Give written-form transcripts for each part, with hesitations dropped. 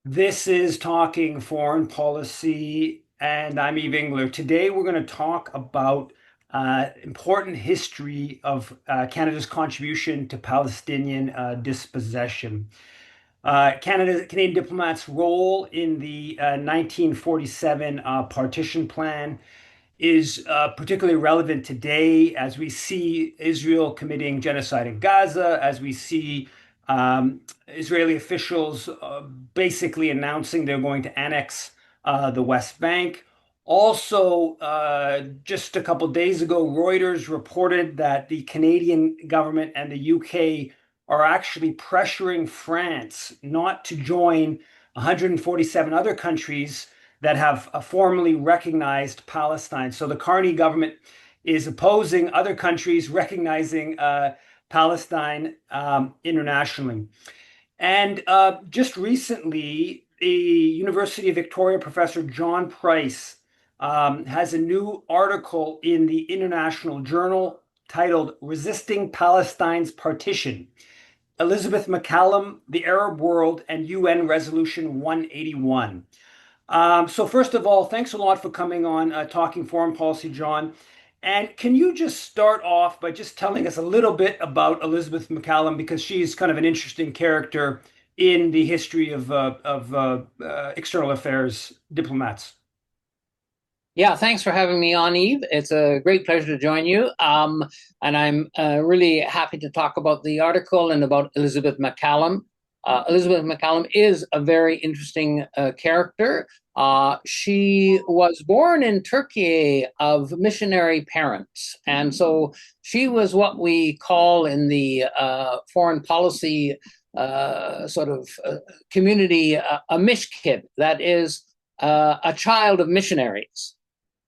This is Talking Foreign Policy, and I'm Eve Engler. Today, we're going to talk about important history of Canada's contribution to Palestinian dispossession. Canadian diplomats' role in the 1947 partition plan is particularly relevant today as we see Israel committing genocide in Gaza, as we see Israeli officials basically announcing they're going to annex the West Bank. Also, just a couple days ago, Reuters reported that the Canadian government and the UK are actually pressuring France not to join 147 other countries that have formally recognized Palestine. So the Carney government is opposing other countries recognizing Palestine internationally. And just recently, the University of Victoria professor John Price has a new article in the International Journal titled Resisting Palestine's Partition. Elizabeth MacCallum, the Arab World, and UN Resolution 181. So first of all, thanks a lot for coming on Talking Foreign Policy, John. And can you just start off by just telling us a little bit about Elizabeth MacCallum because she's kind of an interesting character in the history of external affairs diplomats. Yeah, thanks for having me on, Eve. It's a great pleasure to join you. And I'm really happy to talk about the article and about Elizabeth MacCallum. Elizabeth MacCallum is a very interesting character. She was born in Turkey of missionary parents. And so she was what we call in the foreign policy community a mishkid, that is, a child of missionaries.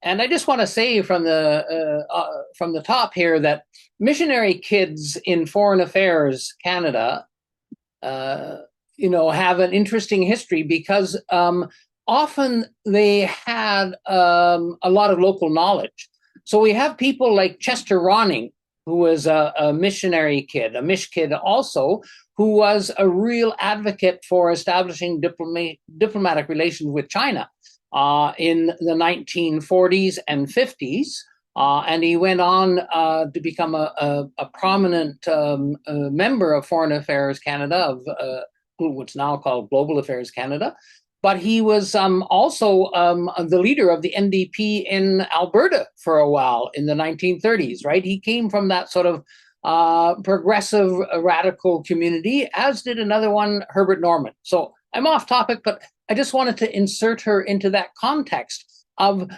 And I just want to say from the top here that missionary kids in foreign affairs Canada, have an interesting history because often they had a lot of local knowledge. So we have people like Chester Ronning, who was a missionary kid, a mish kid also, who was a real advocate for establishing diplomatic relations with China in the 1940s and 50s. And he went on to become a prominent member of Foreign Affairs Canada, of what's now called Global Affairs Canada. But he was also the leader of the NDP in Alberta for a while in the 1930s, right? He came from that sort of progressive radical community, as did another one, Herbert Norman. So I'm off topic, but I just wanted to insert her into that context of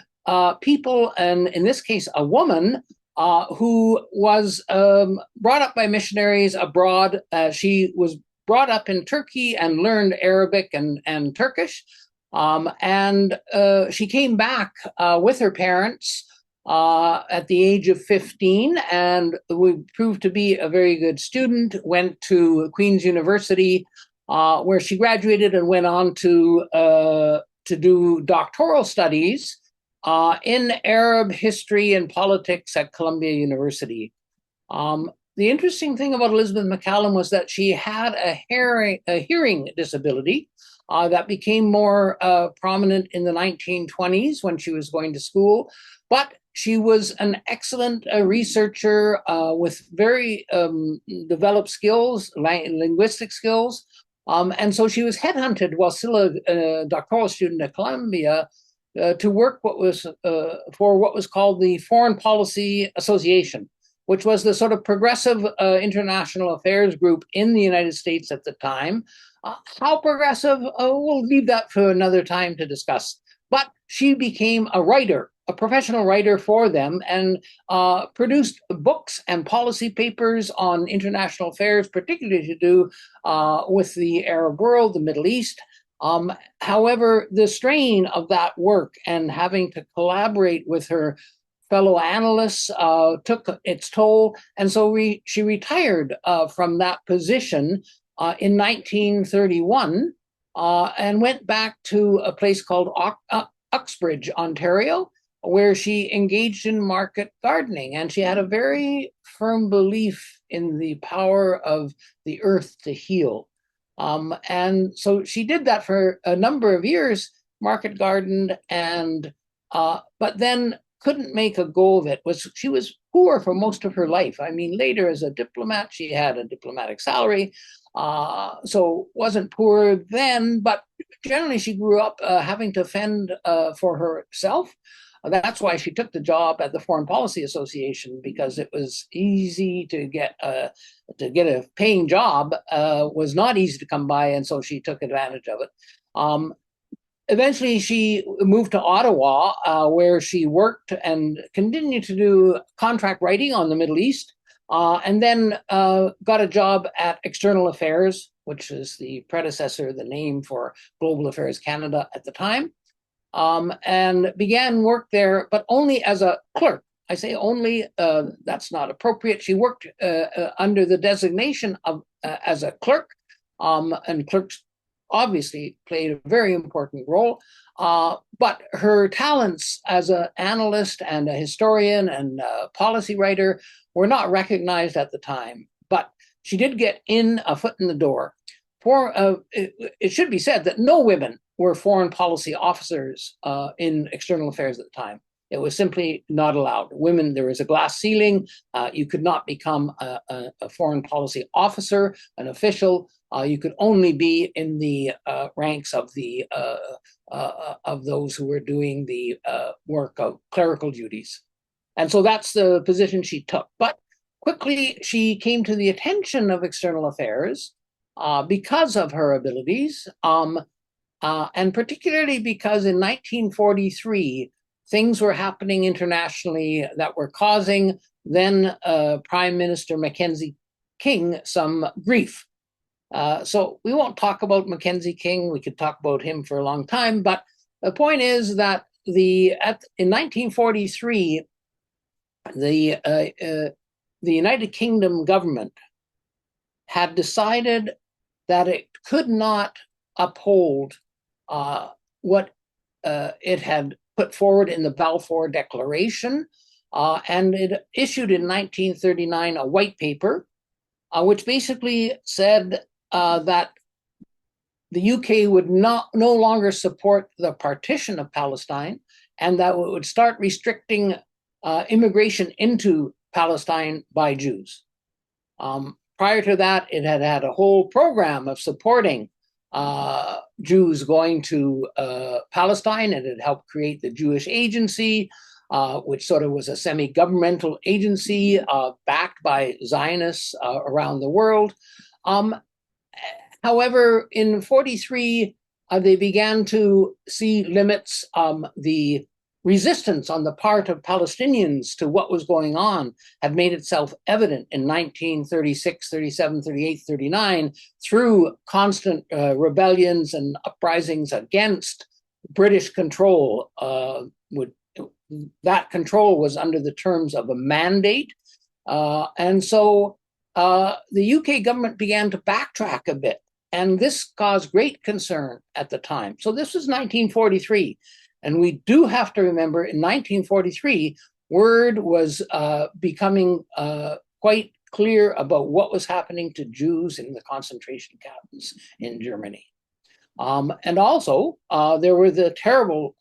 people, and in this case, a woman who was brought up by missionaries abroad. She was brought up in Turkey and learned Arabic and Turkish. And she came back with her parents at the age of 15 and proved to be a very good student, went to Queen's University, where she graduated and went on to do doctoral studies in Arab history and politics at Columbia University. The interesting thing about Elizabeth MacCallum was that she had a hearing disability that became more prominent in the 1920s when she was going to school. But she was an excellent researcher with very developed skills, linguistic skills. And so she was headhunted while still a doctoral student at Columbia to work for what was called the Foreign Policy Association, which was the sort of progressive international affairs group in the United States at the time. How progressive? We'll leave that for another time to discuss. But she became a writer, a professional writer for them, and produced books and policy papers on international affairs, particularly to do with the Arab world, the Middle East. However, the strain of that work and having to collaborate with her fellow analysts took its toll. And so she retired from that position in 1931 and went back to a place called Uxbridge, Ontario, where she engaged in market gardening. And she had a very firm belief in the power of the earth to heal. And so she did that for a number of years, market gardened, and but then couldn't make a go of it. She was poor for most of her life. I mean, later as a diplomat, she had a diplomatic salary, so wasn't poor then. But generally, she grew up having to fend for herself. That's why she took the job at the Foreign Policy Association, because it was easy to get a paying job, was not easy to come by, and so she took advantage of it. Eventually, she moved to Ottawa, where she worked and continued to do contract writing on the Middle East, and then got a job at External Affairs, which is the predecessor, the name for Global Affairs Canada at the time, and began work there, but only as a clerk. I say only, that's not appropriate. She worked under the designation of as a clerk, and clerks obviously played a very important role. But her talents as an analyst and a historian and a policy writer were not recognized at the time. But she did get in a foot in the door. It should be said that no women were foreign policy officers in external affairs at the time. It was simply not allowed. Women, there was a glass ceiling. You could not become a foreign policy officer, an official. You could only be in the ranks of those who were doing the work of clerical duties. And so that's the position she took. But quickly, she came to the attention of external affairs because of her abilities, and particularly because in 1943, things were happening internationally that were causing then Prime Minister Mackenzie King some grief. So we won't talk about Mackenzie King. We could talk about him for a long time, but the point is that in 1943, the United Kingdom government had decided that it could not uphold what it had put forward in the Balfour Declaration, and it issued in 1939 a white paper, which basically said that the UK would no longer support the partition of Palestine, and that it would start restricting immigration into Palestine by Jews. Prior to that, it had had a whole program of supporting Jews going to Palestine, and it helped create the Jewish Agency, which sort of was a semi-governmental agency backed by Zionists around the world. However, in 1943, they began to see limits. The resistance on the part of Palestinians to what was going on had made itself evident in 1936, 37, 38, 39 through constant rebellions and uprisings against British control. That control was under the terms of a mandate. And so the UK government began to backtrack a bit. And this caused great concern at the time. So this was 1943. And we do have to remember in 1943, word was becoming quite clear about what was happening to Jews in the concentration camps in Germany. And also, there were the terrible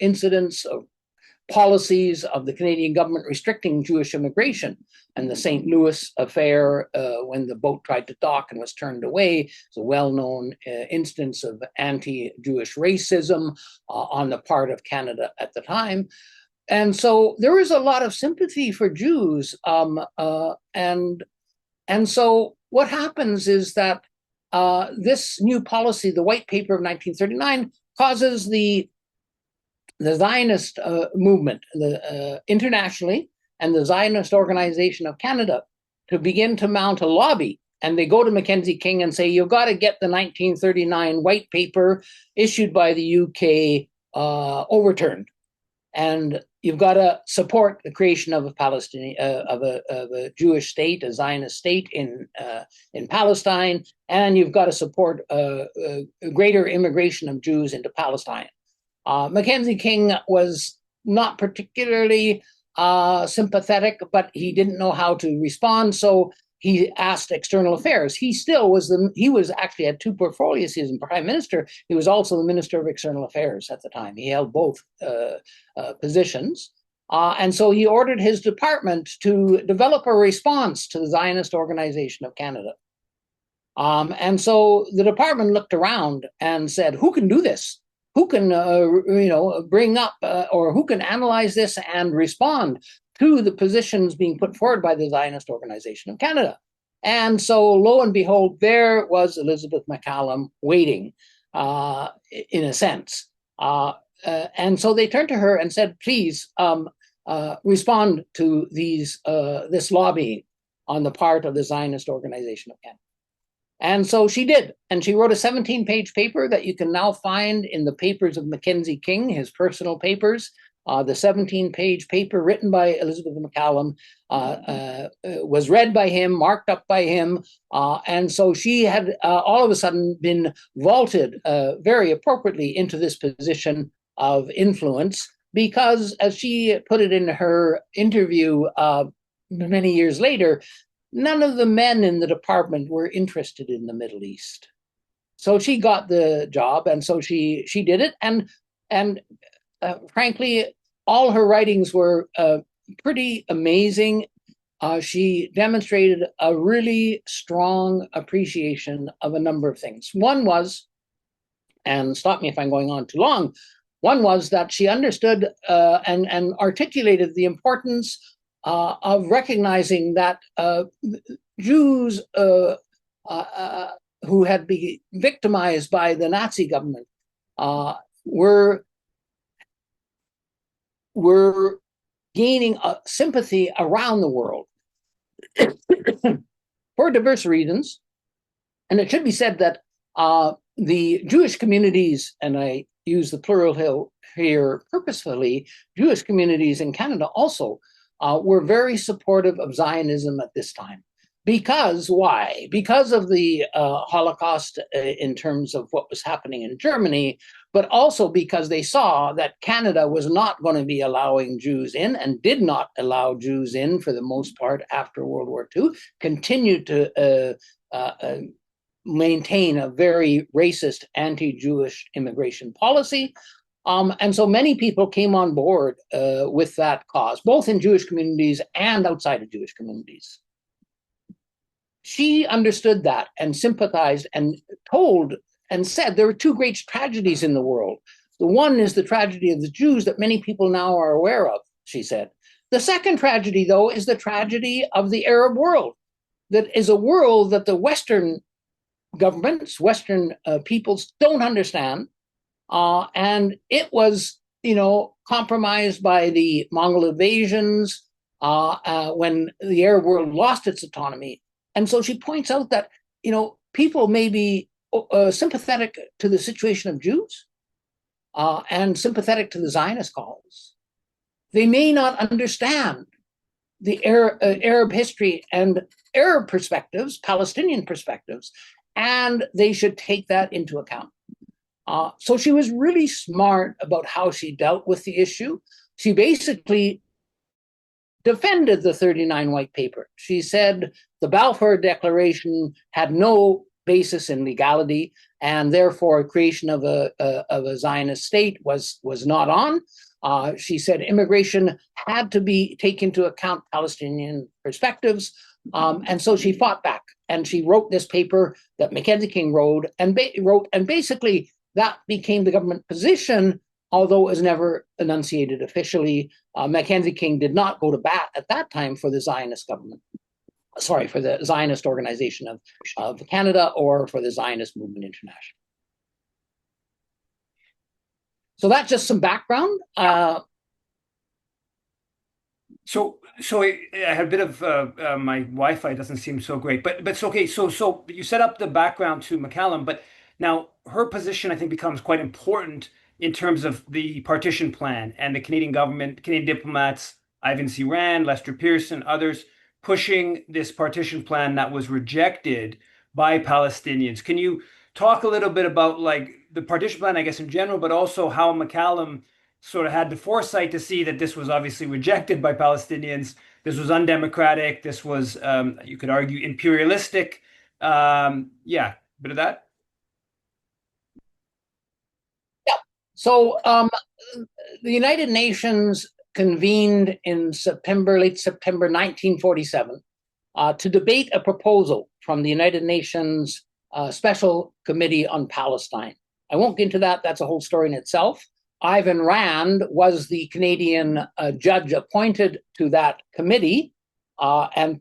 incidents of policies of the Canadian government restricting Jewish immigration, and the St. Louis affair, when the boat tried to dock and was turned away, is a well-known instance of anti-Jewish racism on the part of Canada at the time. And so there was a lot of sympathy for Jews. And so what happens is that this new policy, the White Paper of 1939, causes the Zionist movement internationally and the Zionist Organization of Canada to begin to mount a lobby. And they go to Mackenzie King and say, you've got to get the 1939 White Paper issued by the UK overturned. And you've got to support the creation of a Palestinian, of a Jewish state, a Zionist state in Palestine, and you've got to support greater immigration of Jews into Palestine. Mackenzie King was not particularly sympathetic, but he didn't know how to respond. So he asked External Affairs. He was actually had two portfolios. He was prime minister. He was also the minister of External Affairs at the time. He held both positions. And so he ordered his department to develop a response to the Zionist Organization of Canada. And so the department looked around and said, who can do this? Who can, bring up or who can analyze this and respond to the positions being put forward by the Zionist Organization of Canada? And so lo and behold, there was Elizabeth MacCallum waiting, in a sense. And so they turned to her and said, please respond to this lobbying on the part of the Zionist Organization of Canada. And so she did. And she wrote a 17-page paper that you can now find in the papers of Mackenzie King, his personal papers. The 17-page paper written by Elizabeth MacCallum was read by him, marked up by him. And so she had all of a sudden been vaulted very appropriately into this position of influence because, as she put it in her interview many years later, none of the men in the department were interested in the Middle East. So she got the job, and so she did it. And frankly, all her writings were pretty amazing. She demonstrated a really strong appreciation of a number of things. One was, and stop me if I'm going on too long, one was that she understood and articulated the importance of recognizing that Jews who had been victimized by the Nazi government were gaining sympathy around the world for diverse reasons. And it should be said that the Jewish communities, and I use the plural here purposefully, Jewish communities in Canada also were very supportive of Zionism at this time. Because why? Because of the Holocaust in terms of what was happening in Germany, but also because they saw that Canada was not going to be allowing Jews in and did not allow Jews in for the most part after World War II, continued to maintain a very racist, anti-Jewish immigration policy. And so many people came on board with that cause, both in Jewish communities and outside of Jewish communities. She understood that and sympathized and told and said there were two great tragedies in the world. The one is the tragedy of the Jews that many people now are aware of, she said. The second tragedy, though, is the tragedy of the Arab world. That is a world that the Western governments, Western peoples don't understand. And it was, compromised by the Mongol invasions when the Arab world lost its autonomy. And so she points out that, people may be sympathetic to the situation of Jews and sympathetic to the Zionist cause. They may not understand the Arab history and Arab perspectives, Palestinian perspectives, and they should take that into account. So she was really smart about how she dealt with the issue. She basically defended the 39 White Paper. She said the Balfour Declaration had no basis in legality, and therefore creation of a Zionist state was not on. She said immigration had to take into account Palestinian perspectives, and so she fought back. And she wrote this paper that Mackenzie King wrote, and basically that became the government position, although it was never enunciated officially. Mackenzie King did not go to bat at that time for the Zionist government. Sorry, for the Zionist Organization of Canada or for the Zionist Movement International. So that's just some background. So I had a bit of my Wi-Fi doesn't seem so great, but it's okay. So you set up the background to MacCallum, but now her position I think becomes quite important in terms of the partition plan and the Canadian government, Canadian diplomats, Ivan C. Rand, Lester Pearson, others pushing this partition plan that was rejected by Palestinians. Can you talk a little bit about like the partition plan, I guess in general, but also how MacCallum sort of had the foresight to see that this was obviously rejected by Palestinians. This was undemocratic. This was, you could argue, imperialistic. Yeah, bit of that. Yeah. So the United Nations convened in late September 1947, to debate a proposal from the United Nations Special Committee on Palestine. I won't get into that. That's a whole story in itself. Ivan Rand was the Canadian judge appointed to that committee, and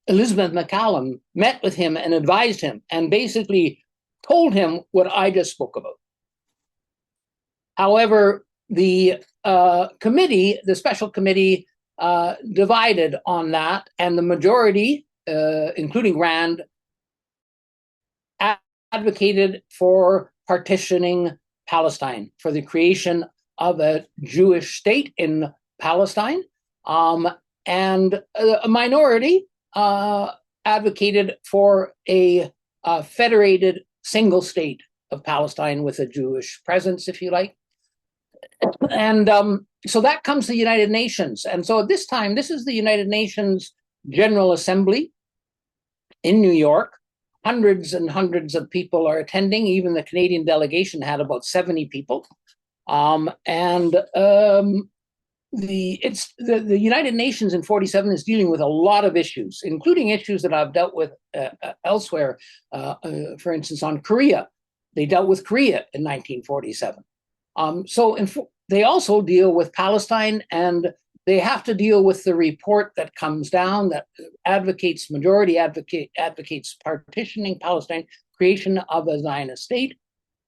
Elizabeth MacCallum met with him and advised him and basically told him what I just spoke about. However, the committee, the special committee, divided on that, and the majority, including Rand, advocated for partitioning Palestine, for the creation of a Jewish state in Palestine, and a minority advocated for a federated single state of Palestine with a Jewish presence, if you like. And so that comes to the United Nations. And so at this time, this is the United Nations General Assembly in New York. Hundreds and hundreds of people are attending. Even the Canadian delegation had about 70 people. The United Nations in 1947 is dealing with a lot of issues, including issues that I've dealt with elsewhere. For instance, on Korea, they dealt with Korea in 1947. They also deal with Palestine, and they have to deal with the report that comes down that majority advocates partitioning Palestine, creation of a Zionist state,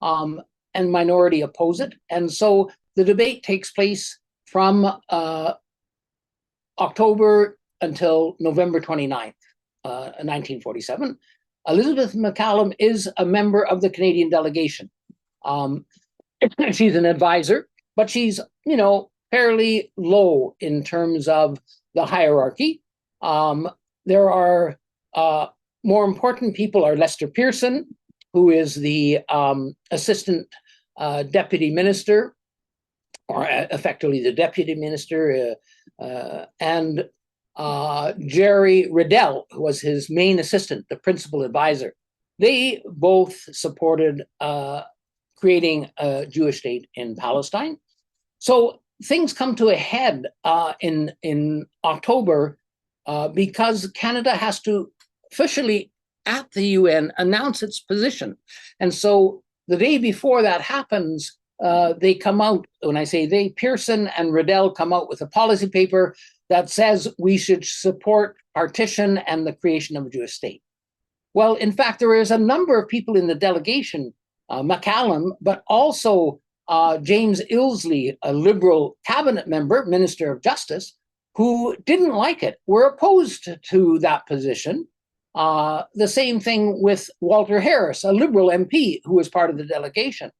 and minority oppose it. And so the debate takes place from October until November 29th, 1947. Elizabeth MacCallum is a member of the Canadian delegation. She's an advisor, but she's, fairly low in terms of the hierarchy. There are more important people are Lester Pearson, who is the assistant deputy minister, or effectively the deputy minister, and Jerry Riddell, who was his main assistant, the principal advisor. They both supported creating a Jewish state in Palestine. So things come to a head in October because Canada has to officially, at the UN, announce its position. And so the day before that happens, they come out, when I say they, Pearson and Riddell come out with a policy paper that says we should support partition and the creation of a Jewish state. Well, in fact, there is a number of people in the delegation, MacCallum, but also James Ilsley, a Liberal cabinet member, Minister of Justice, who didn't like it, were opposed to that position. The same thing with Walter Harris, a Liberal MP who was part of the delegation.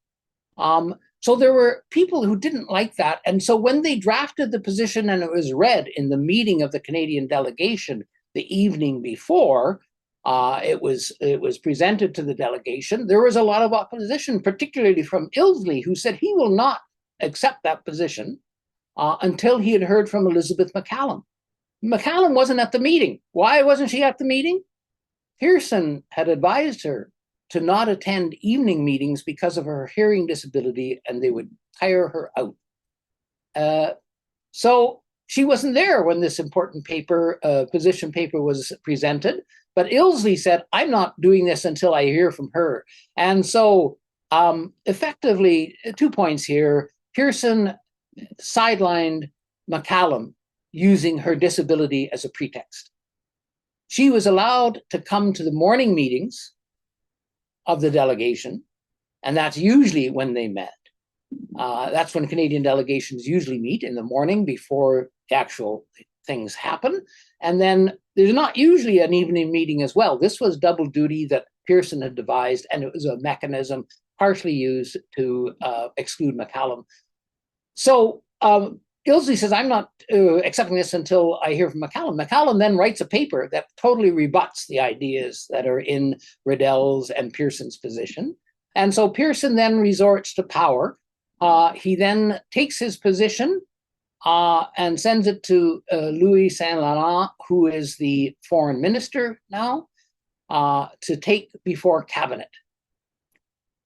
So there were people who didn't like that. And so when they drafted the position and it was read in the meeting of the Canadian delegation the evening before, it was presented to the delegation, there was a lot of opposition, particularly from Ilsley, who said he will not accept that position until he had heard from Elizabeth MacCallum. MacCallum wasn't at the meeting. Why wasn't she at the meeting? Pearson had advised her to not attend evening meetings because of her hearing disability, and they would tire her out. So she wasn't there when this important position paper was presented. But Ilsley said, I'm not doing this until I hear from her. And so effectively, 2 points here. Pearson sidelined MacCallum using her disability as a pretext. She was allowed to come to the morning meetings of the delegation, and that's usually when they met. That's when Canadian delegations usually meet, in the morning before the actual things happen. And then there's not usually an evening meeting as well. This was double duty that Pearson had devised, and it was a mechanism partially used to exclude MacCallum. So Ilsley says, I'm not accepting this until I hear from MacCallum. MacCallum then writes a paper that totally rebuts the ideas that are in Riddell's and Pearson's position. And so Pearson then resorts to power He then takes his position and sends it to Louis Saint Laurent, who is the foreign minister now, to take before cabinet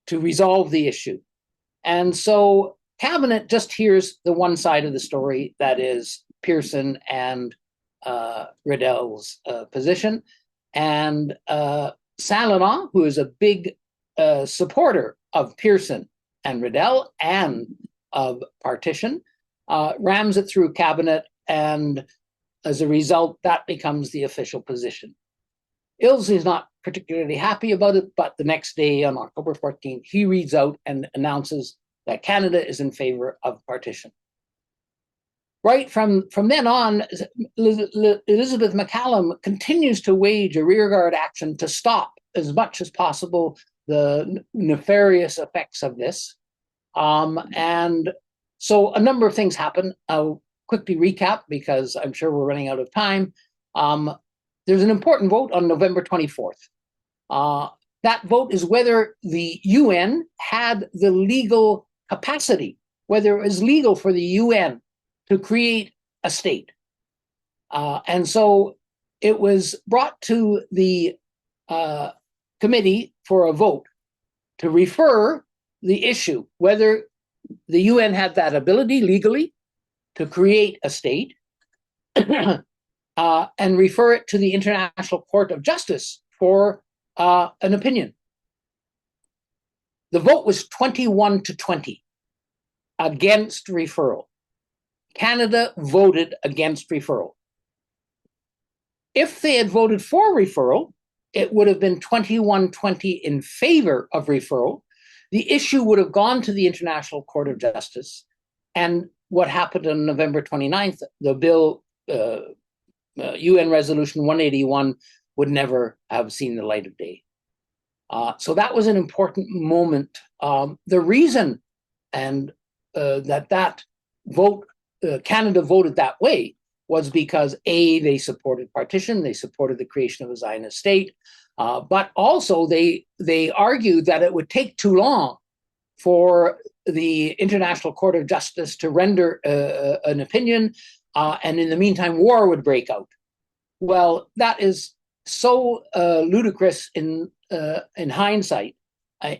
to resolve the issue. And so cabinet just hears the one side of the story, that is Pearson and Riddell's position. And Saint Laurent, who is a big supporter of Pearson and Riddell and of partition, rams it through cabinet, and as a result, that becomes the official position. Ilse is not particularly happy about it, but the next day, on October 14th, he reads out and announces that Canada is in favor of partition. Right from then on, Elizabeth MacCallum continues to wage a rearguard action to stop as much as possible the nefarious effects of this. And so a number of things happen. I'll quickly recap because I'm sure we're running out of time. There's an important vote on November 24th. That vote is whether the UN had the legal capacity, whether it was legal for the UN to create a state. And so it was brought to the committee for a vote to refer the issue, whether the UN had that ability legally to create a state, and refer it to the International Court of Justice for an opinion. The vote was 21-20 against referral. Canada voted against referral. If they had voted for referral, it would have been 21-20 in favor of referral. The issue would have gone to the International Court of Justice. And what happened on November 29th, the bill, UN Resolution 181, would never have seen the light of day. So that was an important moment. The reason that vote, Canada voted that way, was because A, they supported partition, they supported the creation of a Zionist state, but also they argued that it would take too long for the International Court of Justice to render an opinion, and in the meantime, war would break out. Well, that is so ludicrous in hindsight,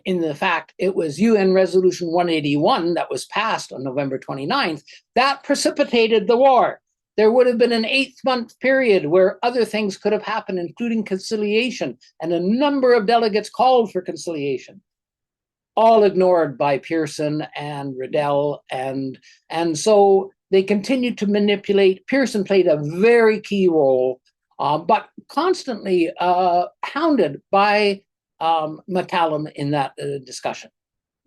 in the fact it was UN Resolution 181 that was passed on November 29th that precipitated the war. There would have been an 8-month period where other things could have happened, including conciliation, and a number of delegates called for conciliation, all ignored by Pearson and Riddell. And so they continued to manipulate. Pearson played a very key role, but constantly hounded by MacCallum in that discussion.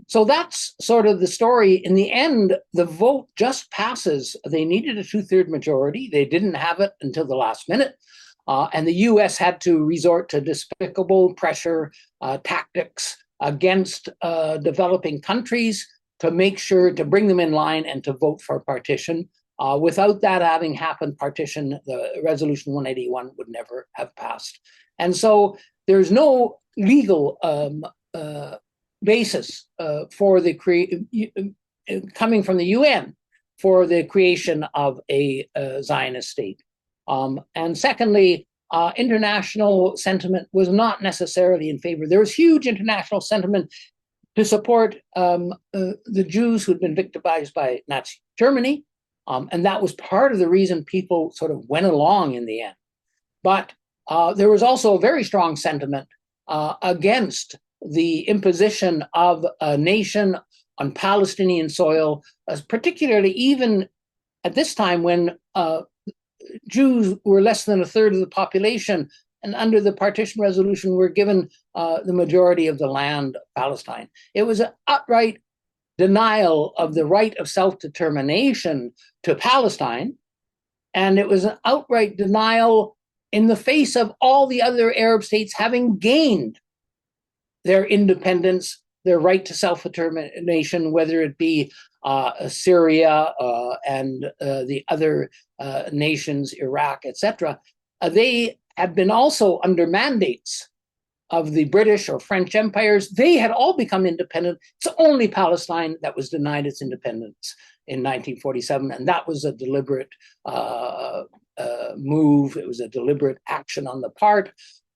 So that's sort of the story. In the end, the vote just passes. They needed a 2/3 majority. They didn't have it until the last minute. And the US had to resort to despicable pressure tactics against developing countries to make sure to bring them in line and to vote for partition. Without that having happened, partition, the Resolution 181 would never have passed. And so there's no legal basis for the coming from the UN for the creation of a Zionist state. And secondly, international sentiment was not necessarily in favor. There was huge international sentiment to support the Jews who'd been victimized by Nazi Germany. And that was part of the reason people sort of went along in the end. But there was also a very strong sentiment against the imposition of a nation on Palestinian soil, particularly even at this time when Jews were less than 1/3 of the population, and under the partition resolution were given the majority of the land of Palestine. It was an outright denial of the right of self-determination to Palestine, and it was an outright denial in the face of all the other Arab states having gained their independence, their right to self-determination, whether it be Syria and the other nations, Iraq, etc. They have been also under mandates of the British or French empires. They had all become independent. It's only Palestine that was denied its independence in 1947, and that was a deliberate move. It was a deliberate action on the part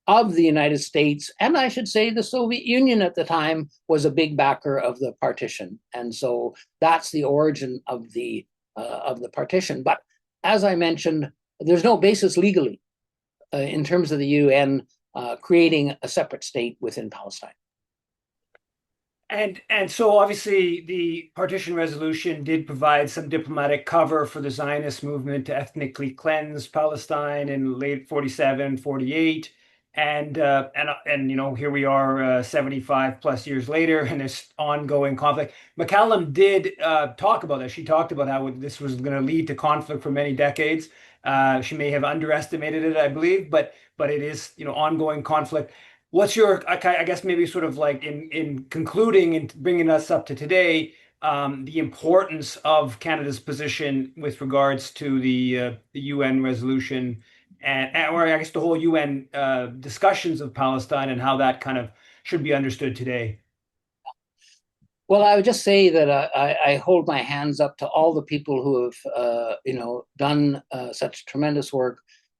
of the United States, and I should say the Soviet Union at the time was a big backer of the partition, and so that's the origin of the partition. But as I mentioned, there's no basis legally in terms of the UN creating a separate state within Palestine. And so obviously the partition resolution did provide some diplomatic cover for the Zionist movement to ethnically cleanse Palestine in late 47, 48. And you know, here we are 75 plus years later and this ongoing conflict. MacCallum did talk about that. She talked about how this was going to lead to conflict for many decades. She may have underestimated it, I believe, but it is, you know, ongoing conflict. What's your, I guess maybe sort of like in concluding and bringing us up to today, the importance of Canada's position with regards to the UN resolution or I guess the whole UN discussions of Palestine and how that kind of should be understood today? Well, I would just say that I hold my hands up to all the people who have, done such tremendous work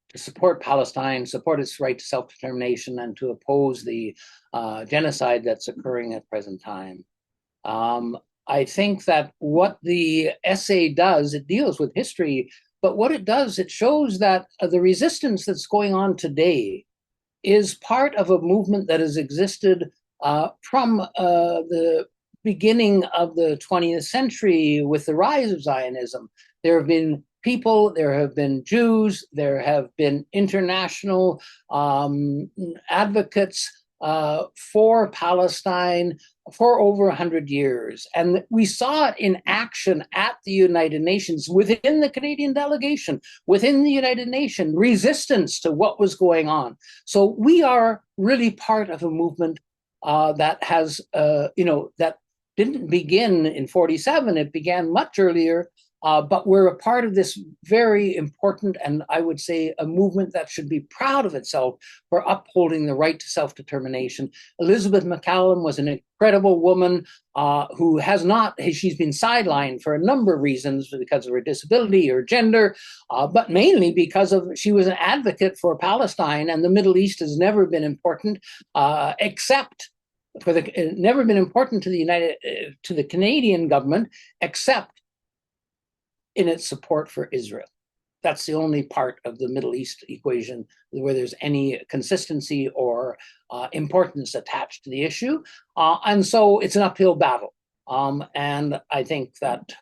to support Palestine, support its right to self-determination, and to oppose the genocide that's occurring at present time. I think that what the essay does, it deals with history, but what it does, it shows that the resistance that's going on today is part of a movement that has existed from the beginning of the 20th century with the rise of Zionism. There have been people, there have been Jews, there have been international advocates for Palestine for over 100 years. And we saw it in action at the United Nations, within the Canadian delegation, within the United Nations, resistance to what was going on. So we are really part of a movement that has, that didn't begin in 47, it began much earlier. But we're a part of this very important, and I would say a movement that should be proud of itself for upholding the right to self-determination. Elizabeth MacCallum was an incredible woman who has not, she's been sidelined for a number of reasons because of her disability or gender, but mainly because of she was an advocate for Palestine, and the Middle East has never been important except for never been important to the Canadian government except in its support for Israel. That's the only part of the Middle East equation where there's any consistency or importance attached to the issue. And so it's an uphill battle. And I think that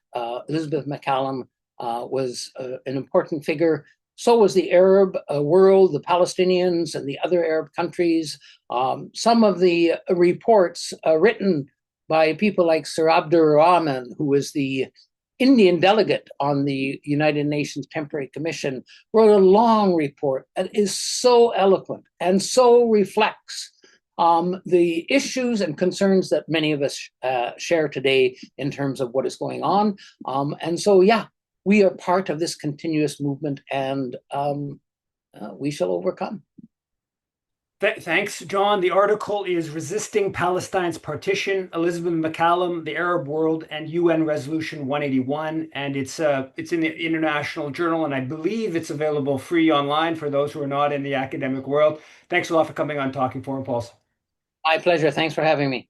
Elizabeth MacCallum was an important figure. So was the Arab world, the Palestinians and the other Arab countries. Some of the reports written by people like Sir Abdur Rahman, who was the Indian delegate on the United Nations Temporary Commission, wrote a long report that is so eloquent and so reflects the issues and concerns that many of us share today in terms of what is going on. And so, yeah, we are part of this continuous movement, and we shall overcome. Thanks, John. The article is Resisting Palestine's Partition, Elizabeth MacCallum, the Arab World, and UN Resolution 181. And it's in the International Journal, and I believe it's available free online for those who are not in the academic world. Thanks a lot for coming on Talking Foreign Policy. My pleasure. Thanks for having me.